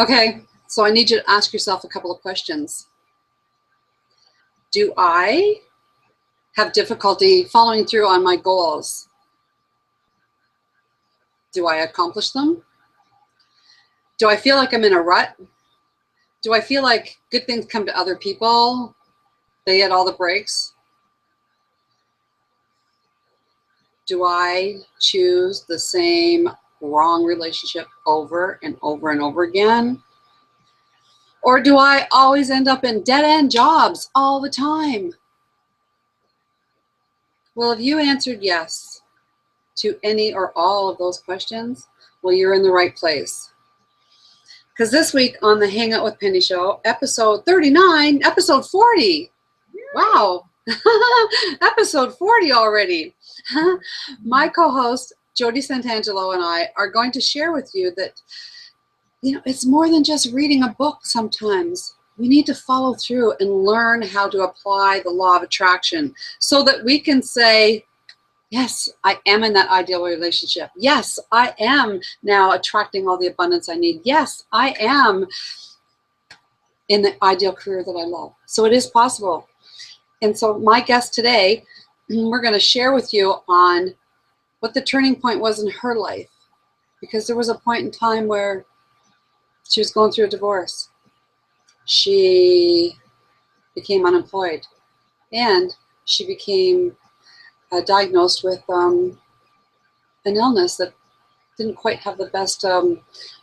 Okay, so I need you to ask yourself a couple of questions. Do I have difficulty following through on my goals? Do I accomplish them? Do I feel like I'm in a rut? Do I feel like good things come to other people? They get all the breaks? Do I choose the same wrong relationship over and over and over again? Or do I always end up in dead-end jobs all the time? Well, if you answered yes to any or all of those questions, well, you're in the right place. Because this week on the Hangout with Penny show, episode 39, episode 40. Wow. Episode 40 already. My co-host, Jodi Santangelo, and I are going to share with you that, you know, it's more than just reading a book sometimes. We need to follow through and learn how to apply the law of attraction so that we can say, yes, I am in that ideal relationship. Yes, I am now attracting all the abundance I need. Yes, I am in the ideal career that I love. So it is possible. And so my guest today, we're going to share with you on what the turning point was in her life. Because there was a point in time where she was going through a divorce. She became unemployed. And she became diagnosed with an illness that didn't quite have the best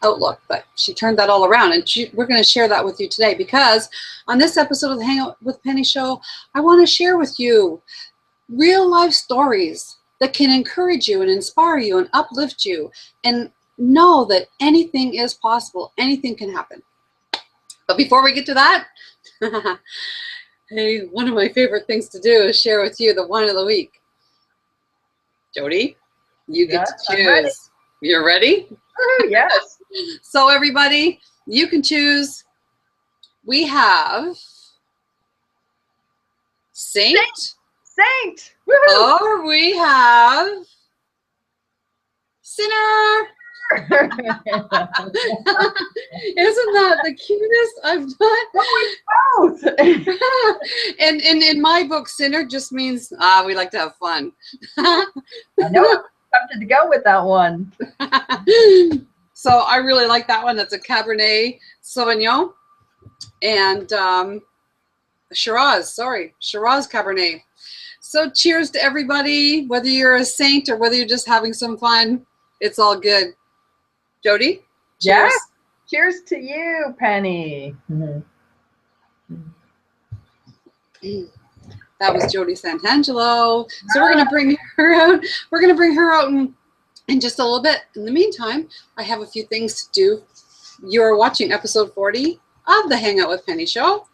outlook, but she turned that all around, and we're going to share that with you today, because on this episode of the Hangout with Penny show, I want to share with you real life stories that can encourage you and inspire you and uplift you, and know that anything is possible, anything can happen. But before we get to that, hey, one of my favorite things to do is share with you the wine of the week. Jodi, you get to choose. You're ready? Yes. So everybody, you can choose. We have Saint. Or we have Sinner. Isn't that the cutest I've done? Both. And in my book, Sinner just means we like to have fun. I know, I'm tempted to go with that one. So I really like that one. That's a Cabernet Sauvignon and Shiraz Cabernet. So cheers to everybody, whether you're a saint or whether you're just having some fun. It's all good. Jodi? Cheers. Yeah. Cheers to you, Penny. That was Jodi Santangelo. So we're going to bring her out. We're going to bring her out in just a little bit. In the meantime, I have a few things to do. You're watching episode 40 of the Hangout with Penny show.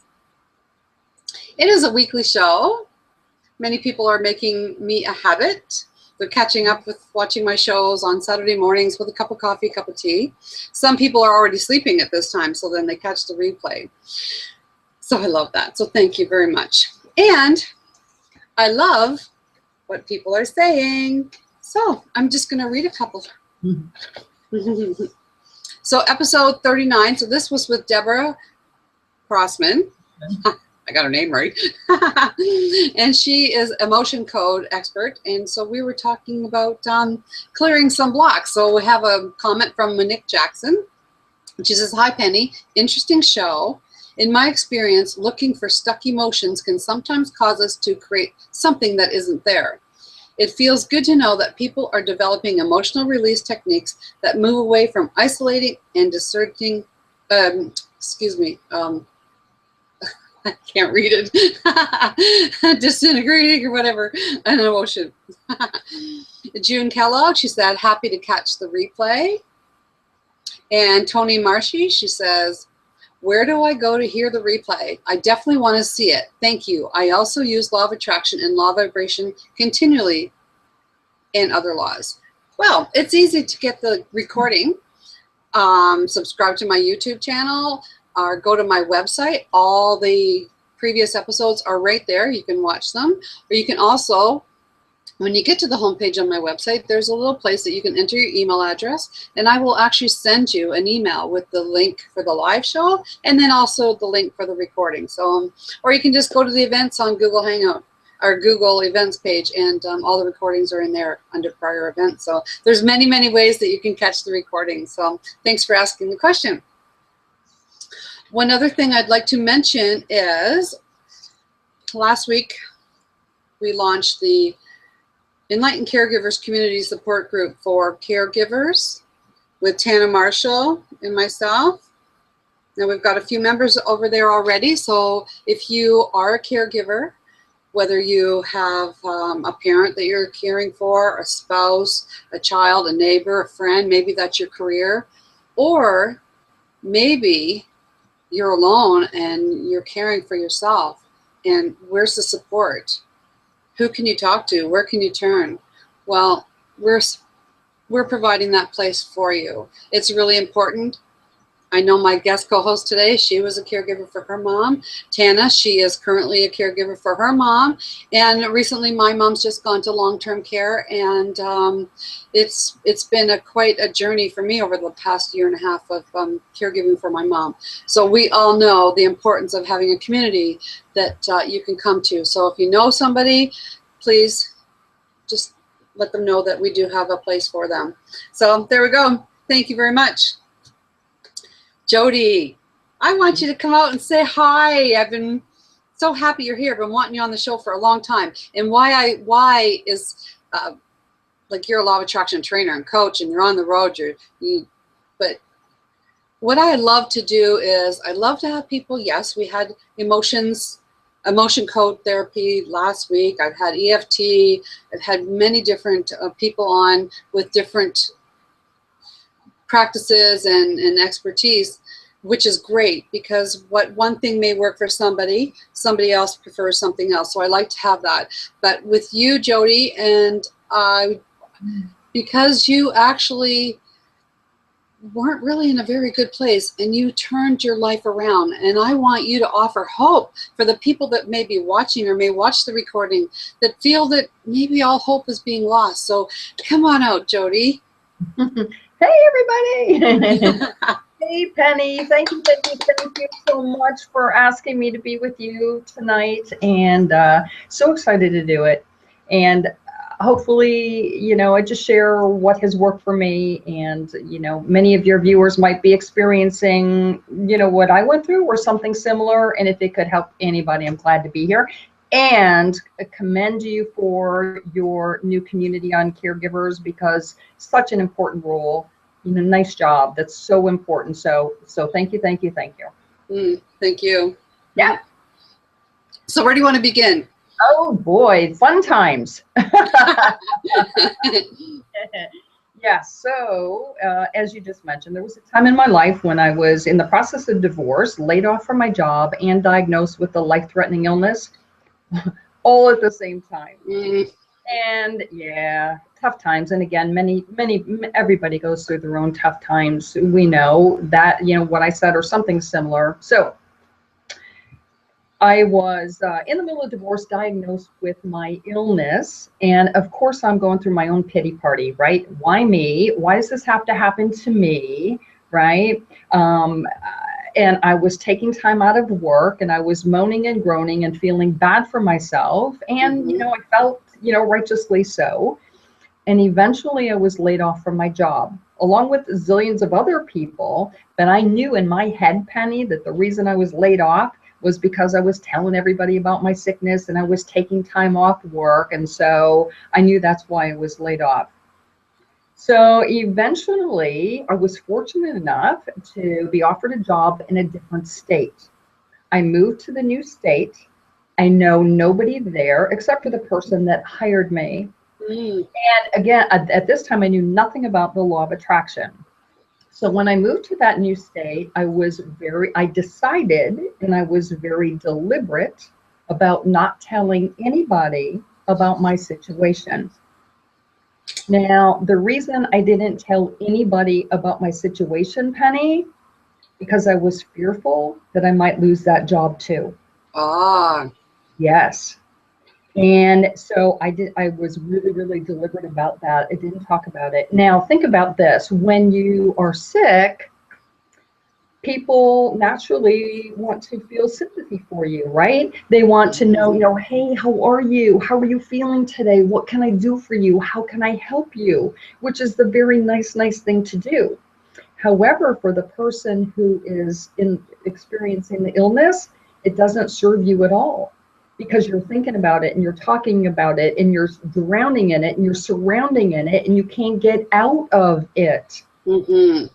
It is a weekly show. Many people are making me a habit. They're catching up with watching my shows on Saturday mornings with a cup of coffee, cup of tea. Some people are already sleeping at this time, so then they catch the replay. So I love that. So thank you very much. And I love what people are saying. So I'm just going to read a couple. So episode 39. So this was with Deborah Crossman. I got her name right. And she is emotion code expert. And so we were talking about clearing some blocks. So we have a comment from Monique Jackson. She says, hi, Penny. Interesting show. In my experience, looking for stuck emotions can sometimes cause us to create something that isn't there. It feels good to know that people are developing emotional release techniques that move away from isolating and discerning, I can't read it. Disintegrating or whatever, an emotion. June Kellogg, she said, happy to catch the replay. And Tony Marshy, she says, where do I go to hear the replay? I definitely want to see it. Thank you. I also use law of attraction and law of vibration continually and other laws. Well, it's easy to get the recording. Subscribe to my YouTube channel or go to my website. All the previous episodes are right there. You can watch them. Or you can also When you get to the homepage on my website, there's a little place that you can enter your email address, and I will actually send you an email with the link for the live show, and then also the link for the recording. So, or you can just go to the events on Google Hangout, our Google Events page, and all the recordings are in there under prior events. So there's many, many ways that you can catch the recording. So thanks for asking the question. One other thing I'd like to mention is last week we launched the Enlightened Caregivers Community Support Group for Caregivers with Tana Marshall and myself. Now we've got a few members over there already, so if you are a caregiver, whether you have a parent that you're caring for, a spouse, a child, a neighbor, a friend, maybe that's your career, or maybe you're alone and you're caring for yourself, and where's the support? Who can you talk to? Where can you turn? Well, we're providing that place for you. It's really important. I know my guest co-host today, she was a caregiver for her mom. Tana, she is currently a caregiver for her mom. And recently my mom's just gone to long-term care, and it's been quite a journey for me over the past year and a half of caregiving for my mom. So we all know the importance of having a community that you can come to. So if you know somebody, please just let them know that we do have a place for them. So there we go. Thank you very much. Jodi, I want you to come out and say hi. I've been so happy you're here. I've been wanting you on the show for a long time. And why is like you're a law of attraction trainer and coach, and you're on the road. But what I love to do is I love to have people. Yes, we had emotion code therapy last week. I've had EFT. I've had many different people on with different practices and expertise, which is great, because what one thing may work for somebody else prefers something else. So I like to have that. But with you, Jodi, and because you actually weren't really in a very good place and you turned your life around, and I want you to offer hope for the people that may be watching or may watch the recording that feel that maybe all hope is being lost. So come on out, Jodi. Hey, everybody. Hey, Penny. Thank you so much for asking me to be with you tonight, and so excited to do it. And hopefully, you know, I just share what has worked for me, and, you know, many of your viewers might be experiencing, you know, what I went through or something similar, and if it could help anybody, I'm glad to be here. And commend you for your new community on Caregivers, because such an important role. You know, nice job. That's so important. So thank you. Thank you. Yeah. So where do you want to begin? Oh boy, fun times. Yeah. So as you just mentioned, there was a time in my life when I was in the process of divorce, laid off from my job, and diagnosed with a life-threatening illness, all at the same time. And yeah, tough times. And again, everybody goes through their own tough times. We know that, you know, what I said or something similar. So I was in the middle of divorce, diagnosed with my illness. And of course, I'm going through my own pity party, right? Why me? Why does this have to happen to me? Right? And I was taking time out of work, and I was moaning and groaning and feeling bad for myself. And, you know, I felt, you know, righteously so. And eventually I was laid off from my job, along with zillions of other people. But I knew in my head, Penny, that the reason I was laid off was because I was telling everybody about my sickness and I was taking time off work. And so I knew that's why I was laid off. So eventually I was fortunate enough to be offered a job in a different state. I moved to the new state. I know nobody there except for the person that hired me. And again, at this time, I knew nothing about the law of attraction. So when I moved to that new state, I decided, and I was very deliberate about not telling anybody about my situation. Now, the reason I didn't tell anybody about my situation, Penny, because I was fearful that I might lose that job too. Ah. Yes. And so I was really, really deliberate about that. I didn't talk about it. Now, think about this. When you are sick, people naturally want to feel sympathy for you, right? They want to know, hey, how are you? How are you feeling today? What can I do for you? How can I help you? Which is the very nice thing to do. However, for the person who is experiencing the illness, it doesn't serve you at all, because you're thinking about it and you're talking about it and you're drowning in it and you're surrounding in it and you can't get out of it. Mm-hmm.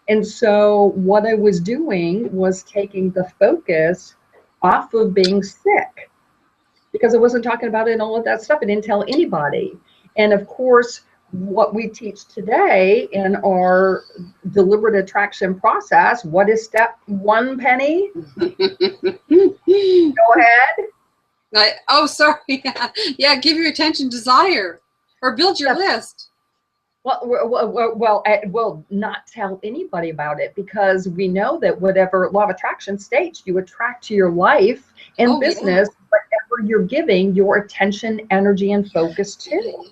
And so what I was doing was taking the focus off of being sick, because I wasn't talking about it and all of that stuff. I didn't tell anybody. And of course, what we teach today in our deliberate attraction process, what is step 1, Penny? Go ahead. Oh, sorry. Yeah, give your attention desire, or build your list. Well, not tell anybody about it, because we know that whatever law of attraction states, you attract to your life and business whatever you're giving your attention, energy, and focus to.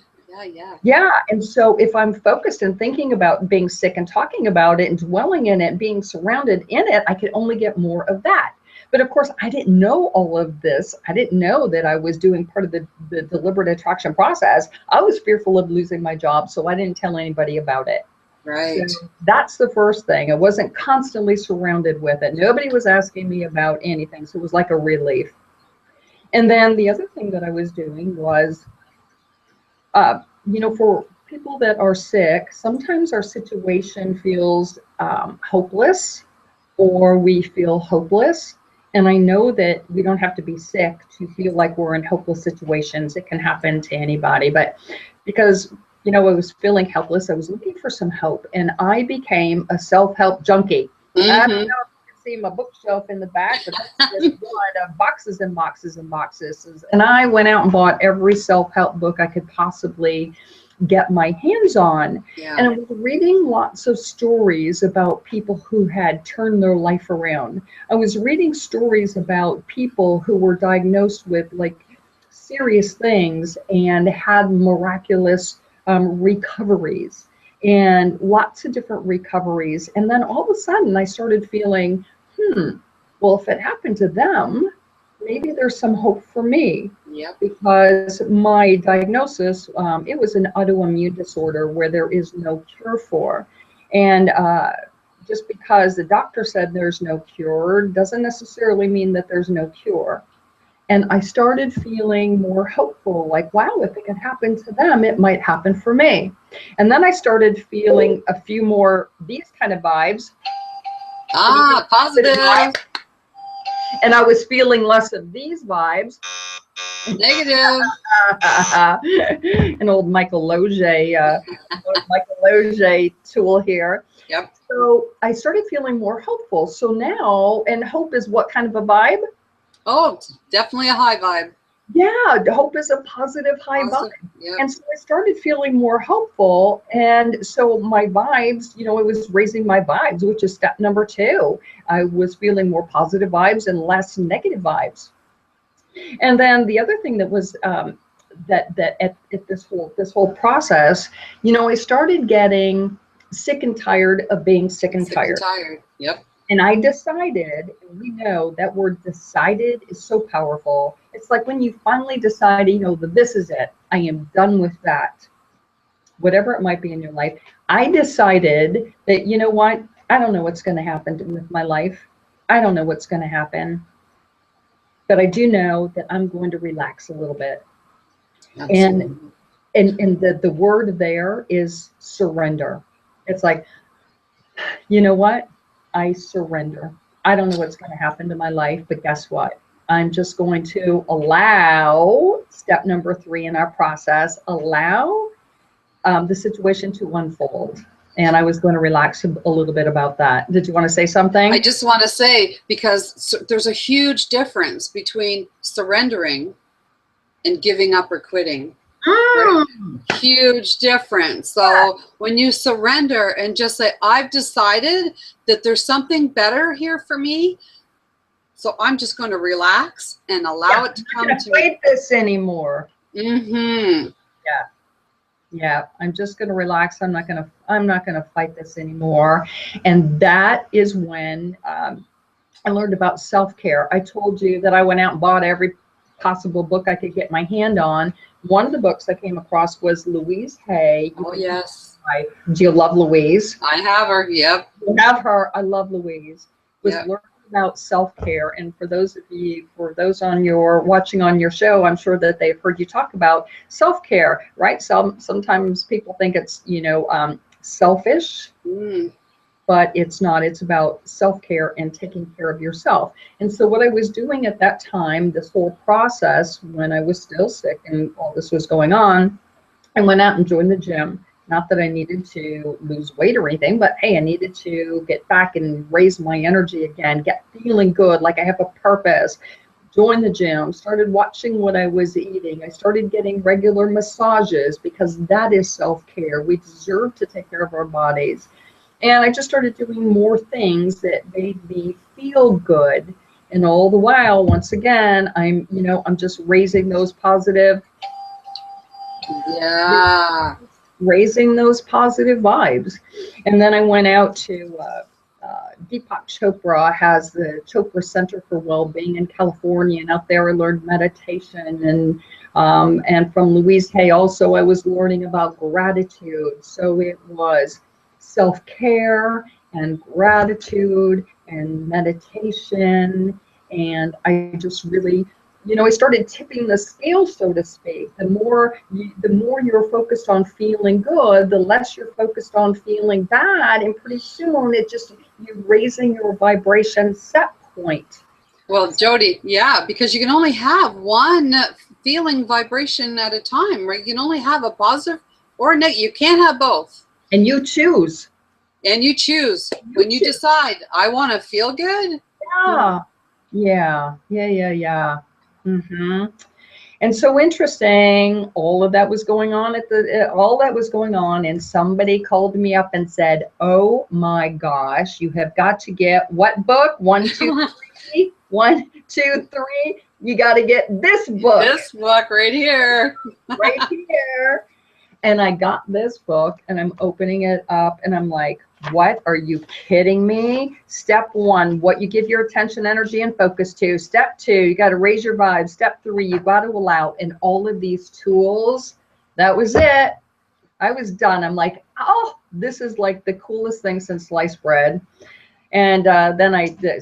Yeah. And so if I'm focused and thinking about being sick and talking about it and dwelling in it, being surrounded in it, I could only get more of that. But of course, I didn't know all of this. I didn't know that I was doing part of the deliberate attraction process. I was fearful of losing my job, so I didn't tell anybody about it. Right. So that's the first thing. I wasn't constantly surrounded with it. Nobody was asking me about anything, so it was like a relief. And then the other thing that I was doing was, for people that are sick, sometimes our situation feels hopeless, or we feel hopeless. And I know that we don't have to be sick to feel like we're in hopeless situations. It can happen to anybody. But because, I was feeling helpless, I was looking for some hope. And I became a self-help junkie. Mm-hmm. I don't know if you can see my bookshelf in the back, but that's just one of boxes and boxes and boxes. And I went out and bought every self-help book I could possibly get my hands on. Yeah. And I was reading lots of stories about people who had turned their life around. I was reading stories about people who were diagnosed with like serious things and had miraculous recoveries, and lots of different recoveries. And then all of a sudden I started feeling, well, if it happened to them, maybe there's some hope for me. Yep. Because my diagnosis, it was an autoimmune disorder where there is no cure for. And just because the doctor said there's no cure doesn't necessarily mean that there's no cure. And I started feeling more hopeful, like, wow, if it can happen to them, it might happen for me. And then I started feeling a few more these kind of vibes. Positive. And I was feeling less of these vibes. Negative. An old Michael Loge tool here. Yep. So I started feeling more hopeful. So now, and hope is what kind of a vibe? Oh, definitely a high vibe. Yeah, hope is a positive high vibe. Yep. And so I started feeling more hopeful. And so my vibes, it was raising my vibes, which is step number 2. I was feeling more positive vibes and less negative vibes. And then the other thing that was that at this whole process, I started getting sick and tired of being sick and tired. Yep. And I decided, and we know that word decided is so powerful. It's like when you finally decide, that this is it. I am done with that. Whatever it might be in your life. I decided that, you know what? I don't know what's going to happen with my life. I don't know what's going to happen. But I do know that I'm going to relax a little bit. Absolutely. And the word there is surrender. It's like, you know what? I surrender. I don't know what's going to happen to my life, but guess what? I'm just going to allow, step number 3 in our process, allow the situation to unfold. And I was going to relax a little bit about that. Did you want to say something? I just want to say, because there's a huge difference between surrendering and giving up or quitting. Right? Huge difference. So when you surrender and just say, I've decided that there's something better here for me, So I'm just going to relax and allow it to come I'm to not me. gonna fight this anymore. Mm-hmm. Yeah, I'm just gonna relax. I'm not gonna fight this anymore. And that is when I learned about self-care. I told you that I went out and bought every possible book I could get my hand on. One of the books I came across was Louise Hay. Oh, yes. Do you love Louise? I have her. Yep. You have her. I love Louise. Was Yep. learning about self-care. And for those on your watching on your show, I'm sure that they've heard you talk about self-care, right? Sometimes people think it's, selfish, Mm. but it's not. It's about self-care and taking care of yourself. And so what I was doing at that time, this whole process, when I was still sick and all this was going on, I went out and joined the gym. Not that I needed to lose weight or anything, but hey, I needed to get back and raise my energy again, get feeling good, like I have a purpose. Joined the gym, started watching what I was eating. I started getting regular massages because that is self-care. We deserve to take care of our bodies. And I just started doing more things that made me feel good. And all the while, once again, I'm just raising those positive Yeah. vibes. And then I went out to Deepak Chopra has the Chopra Center for Wellbeing in California, and out there I learned meditation, and from Louise Hay also I was learning about gratitude. So it was self-care and gratitude and meditation, and I just really, I started tipping the scale, so to speak. The more you're focused on feeling good, the less you're focused on feeling bad, and pretty soon you're raising your vibration set point. Well, Jodi, yeah, because you can only have one feeling vibration at a time, right? You can only have a positive or a negative. You can't have both. And you choose. And you choose. When you decide, I want to feel good. Yeah. Mm-hmm. And so interesting, all that was going on, and somebody called me up and said, "Oh my gosh, you have got to get what book? 1, 2, 3, 1, 2, 3. You got to get this book. This book right here. Right here." And I got this book and I'm opening it up and I'm like, what? Are you kidding me? Step 1, what you give your attention, energy, and focus to. Step 2, you got to raise your vibe. Step 3, you got to allow. And all of these tools, that was it. I was done. I'm like, oh, this is like the coolest thing since sliced bread. And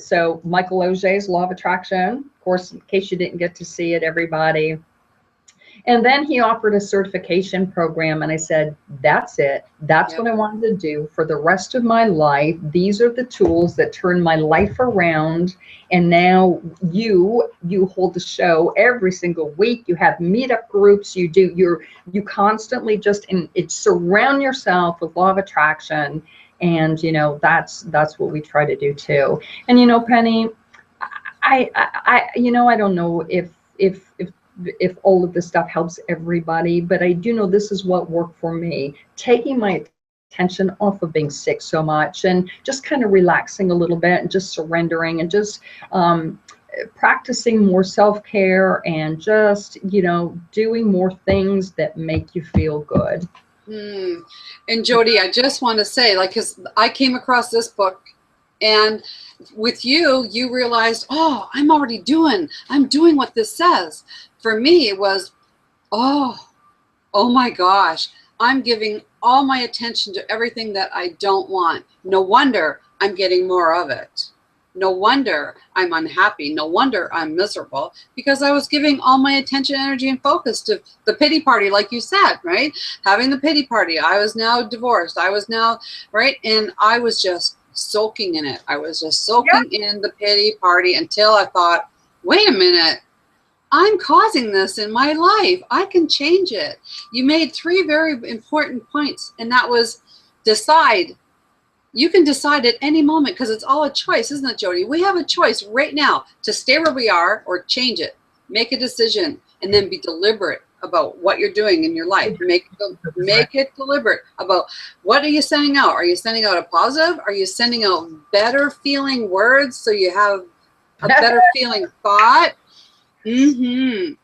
so Michael Auger's Law of Attraction, of course, in case you didn't get to see it, everybody. And then he offered a certification program, and I said, that's it. That's what I wanted to do for the rest of my life. These are the tools that turn my life around. And now you hold the show every single week. You have meetup groups. You constantly surround yourself with law of attraction. And, that's what we try to do too. And, Penny, I don't know if all of this stuff helps everybody, but I do know this is what worked for me. Taking my attention off of being sick so much and just kind of relaxing a little bit and just surrendering and just practicing more self-care and just, doing more things that make you feel good. And Jodi, I just want to say, because I came across this book, and with you realized, oh, I'm doing what this says. For me, it was, oh my gosh, I'm giving all my attention to everything that I don't want. No wonder I'm getting more of it. No wonder I'm unhappy. No wonder I'm miserable, because I was giving all my attention, energy, and focus to the pity party, like you said, right? Having the pity party. I was now divorced. I was now, right? And I was just soaking in it. I was just soaking in the pity party until I thought, wait a minute, I'm causing this in my life. I can change it. You made 3 very important points, and that was decide. You can decide at any moment, because it's all a choice, isn't it, Jodi? We have a choice right now to stay where we are or change it. Make a decision and then be deliberate about what you're doing in your life. Make it deliberate about what are you sending out. Are you sending out a positive? Are you sending out better feeling words so you have a better feeling thought. And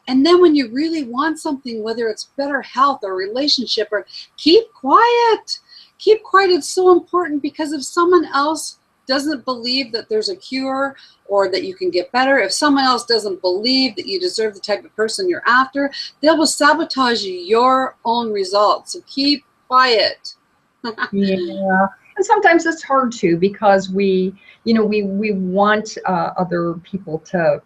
then when you really want something, whether it's better health or relationship, or keep quiet. Keep quiet. It's so important, because if someone else doesn't believe that there's a cure or that you can get better, if someone else doesn't believe that you deserve the type of person you're after, they will sabotage your own results. So keep quiet. Yeah. And sometimes it's hard too, because we want other people to,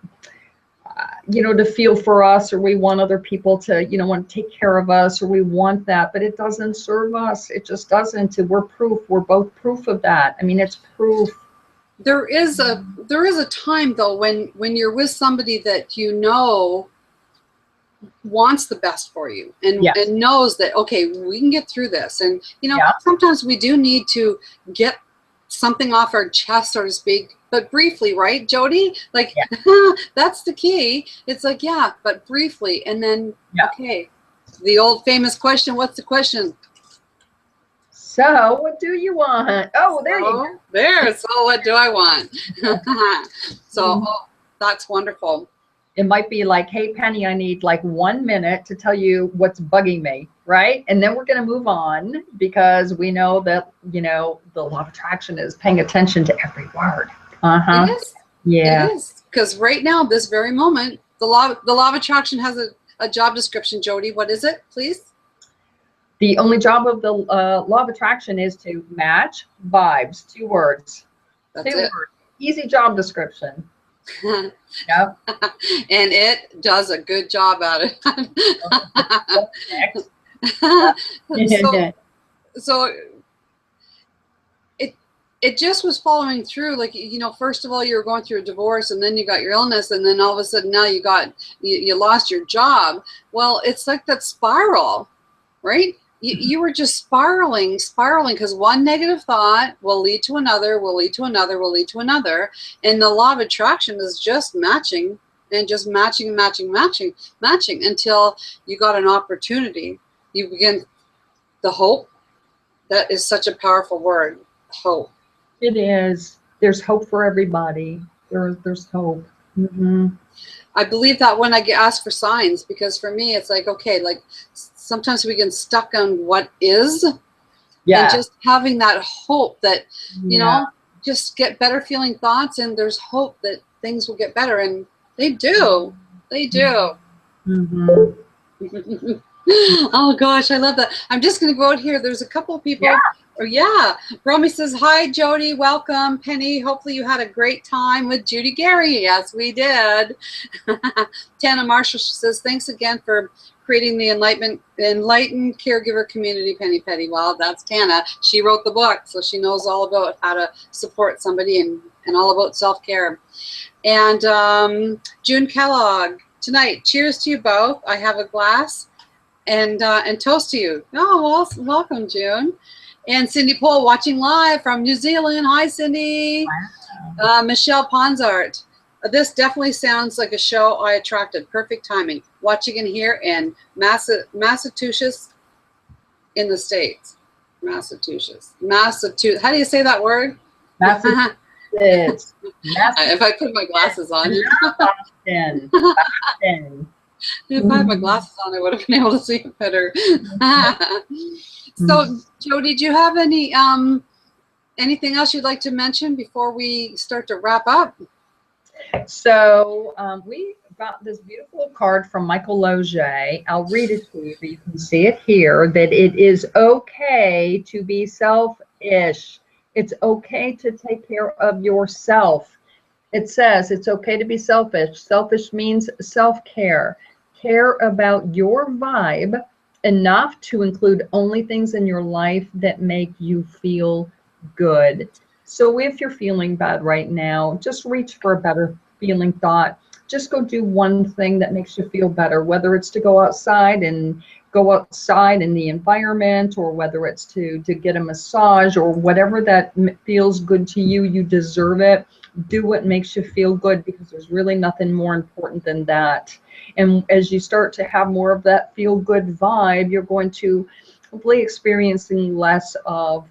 to feel for us, or we want other people to, want to take care of us, or we want that, but it doesn't serve us. It just doesn't. We're proof. We're both proof of that. I mean, it's proof. There is a time though when you're with somebody that wants the best for you, and knows that, okay, we can get through this. And sometimes we do need to get something off our chest, so to speak, but briefly, right, Jodi? Like, that's the key. It's like, but briefly. And then, okay, the old famous question, what's the question? So what do you want? Oh, there you go. There, so what do I want? So, that's wonderful. It might be like, hey, Penny, I need like 1 minute to tell you what's bugging me, right? And then we're going to move on, because we know that, the law of attraction is paying attention to every word. It is. Yeah. It is. Because right now, this very moment, the law of attraction has a job description. Jodi, what is it, please? The only job of the law of attraction is to match vibes. 2 words. That's 2 it. words. Easy job description. Yep. And it does a good job at it. So it just was following through. Like, first of all, you were going through a divorce, and then you got your illness, and then all of a sudden now you lost your job. Well, it's like that spiral, right? You were just spiraling, because one negative thought will lead to another, will lead to another, will lead to another. And the law of attraction is just matching, and just matching until you got an opportunity. You begin the hope. That is such a powerful word, hope. It is. There's hope for everybody. There's hope. I believe that when I get asked for signs, because for me, it's like, okay, like sometimes we get stuck on what is, and just having that hope that, just get better feeling thoughts, and there's hope that things will get better, and they do. They do. Oh gosh, I love that. I'm just going to go out here. There's a couple of people. Romy says, hi, Jodi. Welcome. Penny, hopefully you had a great time with Judy Gary. Yes, we did. Tana Marshall says, thanks again for creating the Enlightened caregiver community, Penny Peddie. Well, that's Tana. She wrote the book, so she knows all about how to support somebody and all about self-care. And June Kellogg, tonight, cheers to you both. I have a glass, and toast to you. Oh, well, welcome, June. And Cindy Pohl watching live from New Zealand. Hi, Cindy. Wow. Michelle Ponzart. This definitely sounds like a show I attracted. Perfect timing. Watching and here in Massachusetts in the States. Massachusetts. How do you say that word? Massachusetts. If I put my glasses on. Boston. If I had my glasses on, I would have been able to see it better. So, Jodi, do you have anything else you'd like to mention before we start to wrap up? So we got this beautiful card from Michael Loge. I'll read it to you so you can see it here, that it is okay to be selfish. It's okay to take care of yourself. It says it's okay to be selfish. Selfish means self-care. Care about your vibe enough to include only things in your life that make you feel good. So if you're feeling bad right now, just reach for a better feeling thought. Just go do one thing that makes you feel better, whether it's to go outside in the environment, or whether it's to get a massage, or whatever that feels good to you. You deserve it. Do what makes you feel good, because there's really nothing more important than that. And as you start to have more of that feel good vibe, you're going to hopefully experiencing less of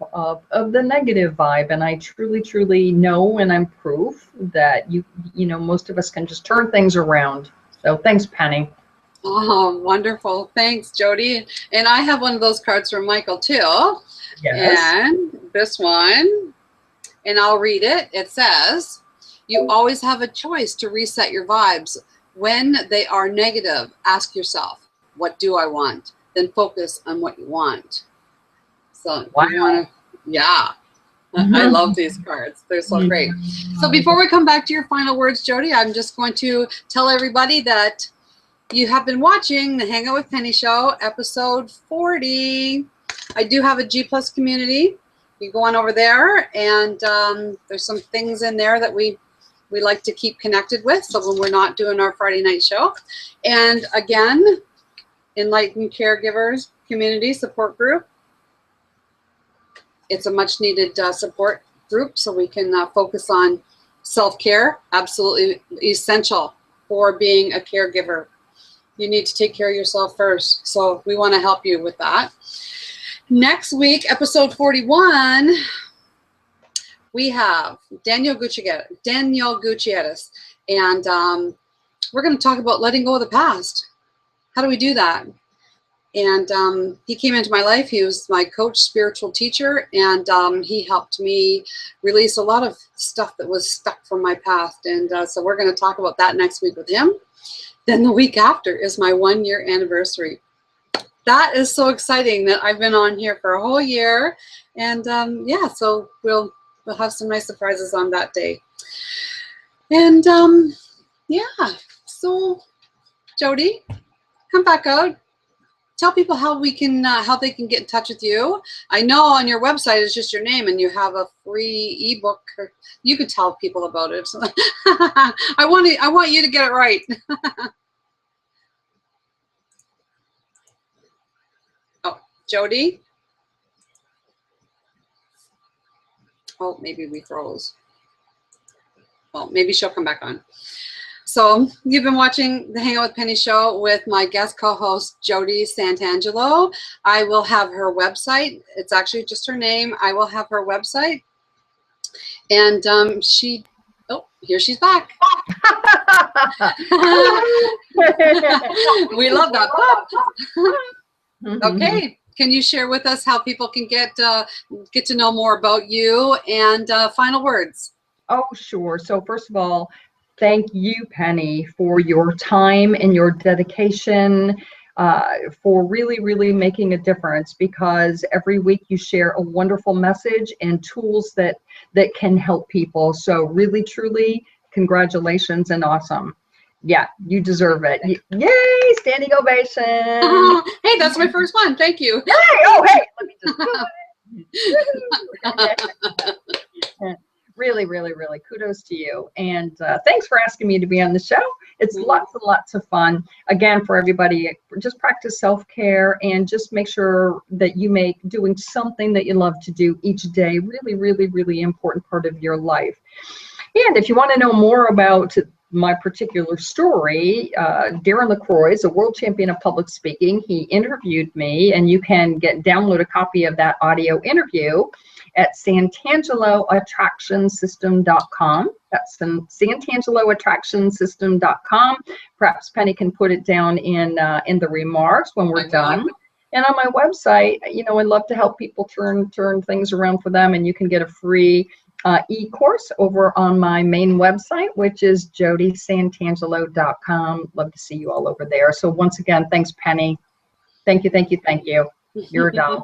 the negative vibe. And I truly know, and I'm proof that you know, most of us can just turn things around. So thanks, Penny. Oh, wonderful. Thanks, Jodi. And I have one of those cards from Michael too. Yes. And this one, and I'll read it. It says, you always have a choice to reset your vibes. When they are negative, ask yourself, what do I want? Then focus on what you want. So Wow. you want to, yeah. I love these cards. They're so great. So before we come back to your final words, Jodi, I'm just going to tell everybody that you have been watching the Hangout with Penny show, episode 40. I do have a G Plus community. You go on over there, and there's some things in there that we like to keep connected with, so when we're not doing our Friday night show. And again, Enlightened Caregivers community support group. It's a much needed support group, so we can focus on self-care. Absolutely essential for being a caregiver. You need to take care of yourself first, so we want to help you with that. Next week, episode 41, we have Danielle Gutierrez, and we're going to talk about letting go of the past. How do we do that? And he came into my life. He was my coach, spiritual teacher, and he helped me release a lot of stuff that was stuck from my past. And so we're going to talk about that next week with him. Then the week after is my 1-year anniversary. That is so exciting that I've been on here for a whole year. And yeah, so we'll have some nice surprises on that day. And yeah, so Jodi, come back out. Tell people how we can, how they can get in touch with you. I know on your website is just your name, and you have a free ebook. You could tell people about it. I want you to get it right. Oh, Jodi. Oh, maybe we froze. Well, maybe she'll come back on. So you've been watching the Hangout with Penny show with my guest co-host, Jodi Santangelo. I will have her website. It's actually just her name. I will have her website. And oh, here she's back. We love that. Okay. Can you share with us how people can get to know more about you and final words? Oh, sure. So first of all, thank you, Penny, for your time and your dedication, for really making a difference, because every week you share a wonderful message and tools that can help people. So really, truly, congratulations and awesome. Yeah, you deserve it. Yay, standing ovation. Hey, that's my first one. Thank you. Yay, oh, hey, let me just do it. Really kudos to you, and thanks for asking me to be on the show. It's lots and lots of fun. Again, for everybody, just practice self-care and just make sure that you make doing something that you love to do each day really important part of your life. And if you want to know more about my particular story, Darren LaCroix is a world champion of public speaking. He interviewed me, and you can download a copy of that audio interview at SantangeloAttractionSystem.com. That's SantangeloAttractionSystem.com. Perhaps Penny can put it down in the remarks when we're done. And on my website, you know, I love to help people turn things around for them, and you can get a free e-course over on my main website, which is JodiSantangelo.com. Love to see you all over there. So once again, thanks, Penny. Thank you. You're a doll.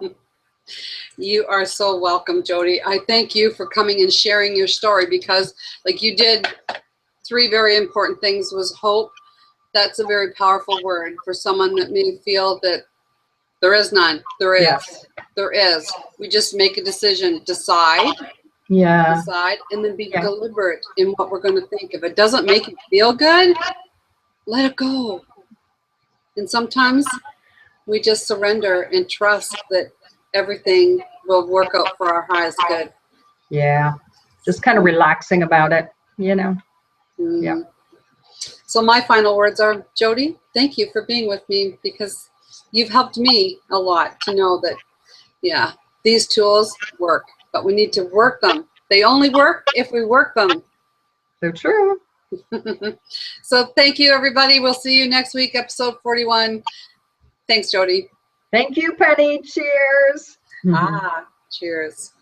You are so welcome, Jodi. I thank you for coming and sharing your story, because like you did 3 very important things. Was hope. That's a very powerful word for someone that may feel that there is none. There is. Yes. There is. We just make a decision, decide, and then be deliberate in what we're going to think. If it doesn't make you feel good, let it go. And sometimes we just surrender and trust that everything will work out for our highest good. Yeah, just kind of relaxing about it, you know. Yeah. So my final words are, Jodi, thank you for being with me, because you've helped me a lot to know that, yeah, these tools work, but we need to work them. They only work if we work them. So true. So thank you, everybody. We'll see you next week, episode 41. Thanks, Jodi. Thank you, Penny. Cheers. Ah, cheers.